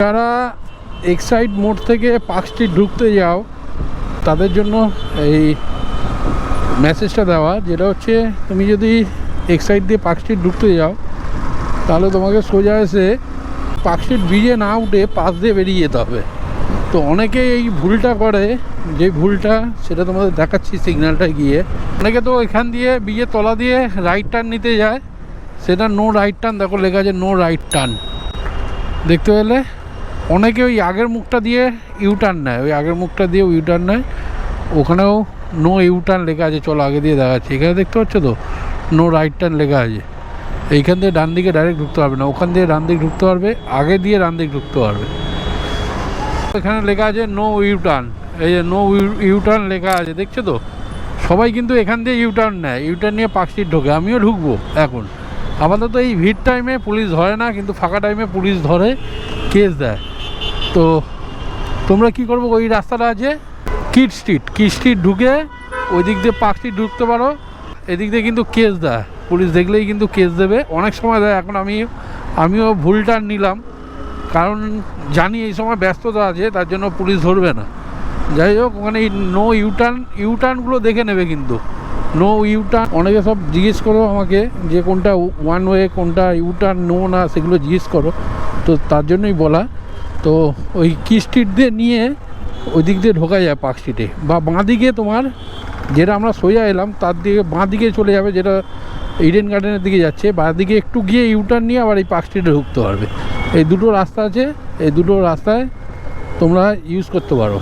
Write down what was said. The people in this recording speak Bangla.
যারা এক্সাইড মোড় থেকে পার্ক স্ট্রিট ঢুকতে যাও তাদের জন্য এই মেসেজটা দেওয়া, যেটা হচ্ছে তুমি যদি এক্সাইড দিয়ে পার্ক স্ট্রিট ঢুকতে যাও তাহলে তোমাকে সোজা এসে পার্ক স্ট্রিট ব্রিজে না উঠে পাশ দিয়ে বেরিয়ে যেতে হবে। তো অনেকে এই ভুলটা করে, যে ভুলটা সেটা তোমাদের দেখাচ্ছি সিগন্যালটায় গিয়ে। অনেকে তো এখান দিয়ে ব্রিজের তলা দিয়ে রাইট টার্ন নিতে যায়, সেটা নো রাইট টার্ন, দেখো লেখা আছে নো রাইট টার্ন, দেখতে পেলে? অনেকে ওই আগের মুখটা দিয়ে ইউটার্ন নেয়, ওই আগের মুখটা দিয়ে ইউটার্ন নেয়, ওখানেও নো ইউটার্ন লেখা আছে। চলো আগে দিয়ে দেখাচ্ছি, এখানে দেখতে পাচ্ছ তো নো রাইট টার্ন লেখা আছে। এইখান দিয়ে ডান দিকে ডাইরেক্ট ঢুকতে পারবে না, ওখান দিয়ে ডান দিকে ঢুকতে পারবে, আগে দিয়ে ডান দিকে ঢুকতে পারবে। এখানে লেখা আছে নো ইউটার্ন, এই যে নো ইউটার্ন লেখা আছে, দেখছো তো? সবাই কিন্তু এখান দিয়ে ইউটার্ন নেয়, ইউটার্ন নিয়ে পার্ক স্ট্রিট ঢোকে। আমিও ঢুকবো এখন। আপাতত এই ভিড় টাইমে পুলিশ ধরে না, কিন্তু ফাঁকা টাইমে পুলিশ ধরে, কেস দেয়। তো তোমরা কি করবো, ওই রাস্তাটা আছে কিড স্ট্রিট ঢুকে ওই দিক দিয়ে পার্ক স্ট্রিট ঢুকতে পারো। এদিক দিয়ে কিন্তু কেস দেয়, পুলিশ দেখলেই কিন্তু কেস দেবে, অনেক সময় দেয়। এখন আমিও ভুলটা নিলাম, কারণ জানি এই সময় ব্যস্ততা আছে, তার জন্য পুলিশ ধরবে না। যাই হোক, ওখানে এই নো ইউটার্নগুলো দেখে নেবে কিন্তু। নো ইউটার্ন অনেকে সব জিজ্ঞেস করো আমাকে যে কোনটা ওয়ান ওয়ে, কোনটা ইউটার্ন নো না, সেগুলো জিজ্ঞেস করো। তো তার জন্যই বলা। তো ওই কি স্ট্রিট দিয়ে নিয়ে ওই দিক দিয়ে ঢোকা যায় পার্ক স্ট্রিটে, বা বাঁ দিকে তোমার যেটা আমরা সোজা এলাম তার দিকে বাঁ দিকে চলে যাবে, যেটা ইডেন গার্ডেনের দিকে যাচ্ছে। বাঁ দিকে একটু গিয়ে ইউটার্ন নিয়ে আবার এই পার্ক স্ট্রিটে ঢুকতে পারবে। এই দুটো রাস্তা আছে, এই দুটো রাস্তায় তোমরা ইউজ করতে পারো।